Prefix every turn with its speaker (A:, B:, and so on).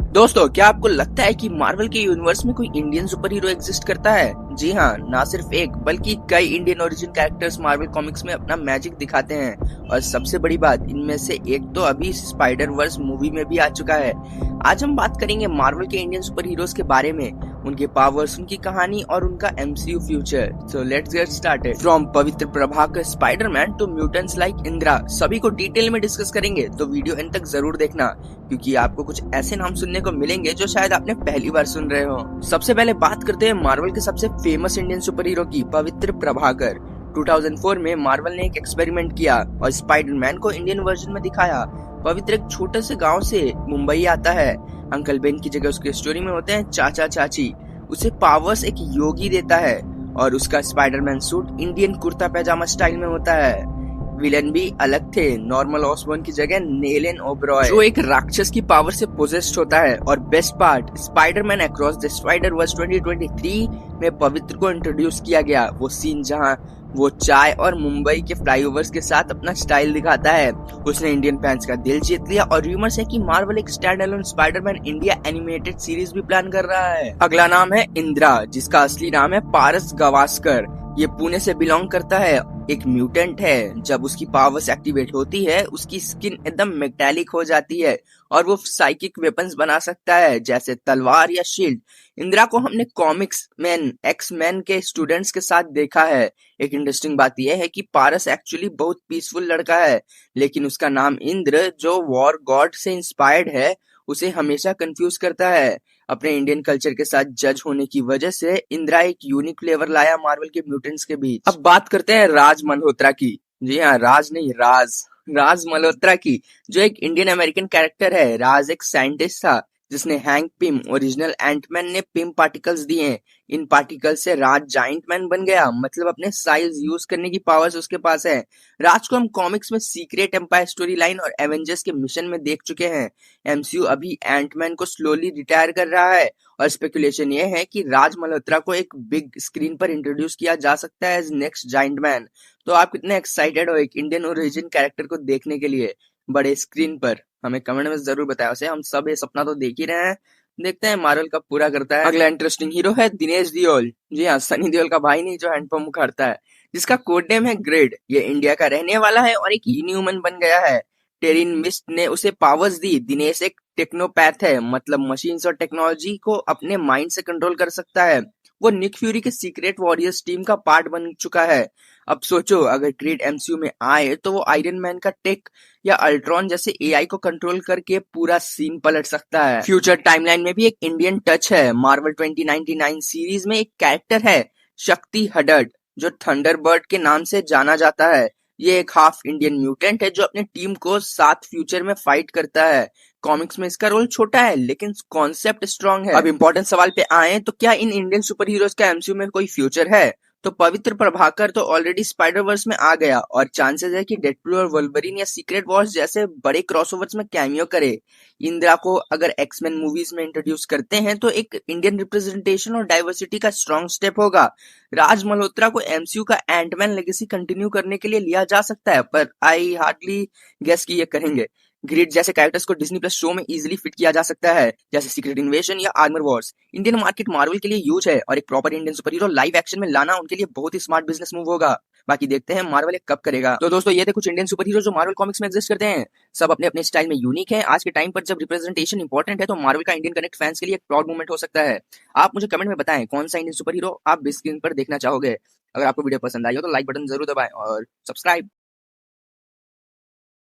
A: दोस्तों, क्या आपको लगता है कि मार्वल के यूनिवर्स में कोई इंडियन सुपर हीरो एग्जिस्ट करता है? जी हाँ, ना सिर्फ एक बल्कि कई Indian origin characters Marvel comics में अपना मैजिक दिखाते हैं। और सबसे बड़ी बात, इनमें से एक तो अभी स्पाइडर वर्स मूवी में भी आ चुका है। आज हम बात करेंगे मार्वल के इंडियन सुपर हीरोज के बारे में, उनके पावर्स, उनकी कहानी और उनका MCU future. So let's get started. From Pavitra Prabhakar Spiderman to mutants like Indra, सभी को डिटेल में डिस्कस करेंगे, तो वीडियो एंड तक जरूर देखना, क्योंकि आपको कुछ ऐसे नाम सुनने को मिलेंगे जो शायद आपने पहली बार सुन रहे हो। सबसे पहले बात करते हैं मार्वल के सबसे फेमस इंडियन सुपर हीरो की, पवित्र प्रभाकर। 2004 में मार्वल ने एक एक्सपेरिमेंट किया और स्पाइडरमैन को इंडियन वर्जन में दिखाया। पवित्र एक छोटे से गांव से मुंबई आता है। अंकल बेन की जगह उसके स्टोरी में होते हैं चाचा चाची। उसे पावर्स एक योगी देता है और उसका स्पाइडरमैन सूट इंडियन कुर्ता पैजामा स्टाइल में होता है। विलन भी अलग थे, नॉर्मल ऑसबॉर्न की जगह नेलन ओबरॉय, जो एक राक्षस की पावर से पोजेस्ड होता है। और best part, Spider-Man across the Spider-Verse 2023 में पवित्र को इंट्रोड्यूस किया गया। वो सीन जहां वो चाय और मुंबई के फ्लाईओवर्स के साथ अपना स्टाइल दिखाता है, उसने इंडियन फैंस का दिल जीत लिया। और रूमर्स है कि मार्वल एक stand alone Spiderman India animated series भी प्लान कर रहा है। अगला नाम है इंद्रा, जिसका असली नाम है पारस गवास्कर। ये पुणे से बिलोंग करता है, एक म्यूटेंट है। जब उसकी पावर्स एक्टिवेट होती है, उसकी स्किन एकदम मेटालिक हो जाती है और वो साइकिक वेपन्स बना सकता है, जैसे तलवार या शील्ड। इंदिरा को हमने कॉमिक्स मैन एक्स मैन के स्टूडेंट्स के साथ देखा है। एक इंटरेस्टिंग बात यह है कि पारस एक्चुअली बहुत पीसफुल लड़का है, लेकिन उसका नाम इंद्र, जो वॉर गॉड से इंस्पायर्ड है, उसे हमेशा कंफ्यूज करता है। अपने इंडियन कल्चर के साथ जज होने की वजह से इंदिरा एक यूनिक फ्लेवर लाया मार्वल के म्यूटेंट्स के बीच। अब बात करते हैं राज मल्होत्रा की। जी हाँ, राज नहीं, राज मल्होत्रा की, जो एक इंडियन अमेरिकन कैरेक्टर है। राज एक साइंटिस्ट था जिसने हैंक पिम, ओरिजिनल एंटमैन ने पिम पार्टिकल्स दिए। इन पार्टिकल्स से राज जाइंट मैन बन गया, मतलब अपने साइज यूज करने की पावर्स उसके पास है। राज को हम कॉमिक्स में सीक्रेट एम्पायर स्टोरी लाइन और एवेंजर्स के मिशन में देख चुके हैं। एमसीयू अभी एंटमैन को स्लोली रिटायर कर रहा है और स्पेकुलेशन ये है कि राज मल्होत्रा को एक बिग स्क्रीन पर इंट्रोड्यूस किया जा सकता है एज नेक्स्ट जाइंट मैन। तो आप कितने एक्साइटेड हो एक इंडियन ओरिजिन कैरेक्टर को देखने के लिए बड़े स्क्रीन पर? हमें कमेंट में जरूर बताया। वैसे हम सब ये सपना तो देख ही रहे हैं, देखते हैं मार्वल कब पूरा करता है। अगला इंटरेस्टिंग हीरो है दिनेश दियोल। जी हाँ, सनी देओल का भाई नहीं, जो हैंडपंप उखाड़ता है, जिसका कोड नेम है ग्रेड। ये इंडिया का रहने वाला है और एक इनह्यूमन बन गया है। टेरिन मिस्ट ने उसे पावर्स दी। दिनेश एक टेक्नोपैथ है, मतलब मशीन्स और टेक्नोलॉजी को अपने माइंड से कंट्रोल कर सकता है। वो निक फ्यूरी के सीक्रेट वॉरियर्स टीम का पार्ट बन चुका है। अब सोचो, अगर क्रीड एमसीयू में आए तो वो आयरन मैन का टेक या अल्ट्रॉन जैसे एआई को कंट्रोल करके पूरा सीन पलट सकता है। फ्यूचर टाइमलाइन में भी एक इंडियन टच है। मार्वल 2099 सीरीज में एक कैरेक्टर है, शक्ति हडड, जो थंडरबर्ड के नाम से जाना जाता है। ये एक हाफ इंडियन म्यूटेंट है जो अपने टीम को साथ फ्यूचर में फाइट करता है। कॉमिक्स में इसका रोल छोटा है, लेकिन कॉन्सेप्ट स्ट्रांग है। अब इम्पोर्टेंट सवाल पे आए तो क्या इन इंडियन सुपर हीरोज का एमसीयू में कोई फ्यूचर है? तो पवित्र प्रभाकर तो ऑलरेडी स्पाइडर वर्स में आ गया और चांसेस है कि डेडपूल और वोल्वरिन या सीक्रेट वॉर्स जैसे बड़े क्रॉसओवर्स में कैमियो करे। इंदिरा को अगर एक्समैन मूवीज में इंट्रोड्यूस करते हैं तो एक इंडियन रिप्रेजेंटेशन और डाइवर्सिटी का स्ट्रॉन्ग स्टेप होगा। राज मल्होत्रा को एमसीयू का एंटमैन लेगेसी कंटिन्यू करने के लिए लिया जा सकता है, पर आई हार्डली गेस कि ये करेंगे। ग्रिड जैसे कैरेक्टर्स को डिज्नी प्लस शो में इजीली फिट किया जा सकता है, जैसे सीक्रेट इन्वेजन या Armor Wars. Indian market Marvel के लिए ह्यूज है और एक proper Indian super hero live action में लाना उनके लिए बहुत ही स्मार्ट बिजनेस मूव होगा। बाकी देखते हैं मार्वल कब करेगा। तो दोस्तों, ये थे कुछ इंडियन सुपर हीरो जो मार्वल कॉमिक्स में एग्जिस्ट करते हैं। सब अपने अपने स्टाइल में यूनिक है। आज के टाइम पर जब रिप्रेजेंटेशन इंपॉर्टेंट है, तो मार्वल का इंडियन कनेक्ट फैंस के लिए एक प्राउड मोमेंट हो सकता है। आप मुझे कमेंट में बताएं कौन सा इंडियन सुपर हीरो आप बिग स्क्रीन पर देखना चाहोगे। अगर आपको वीडियो पसंद आई हो तो लाइक बटन जरूर दबाएं और सब्सक्राइब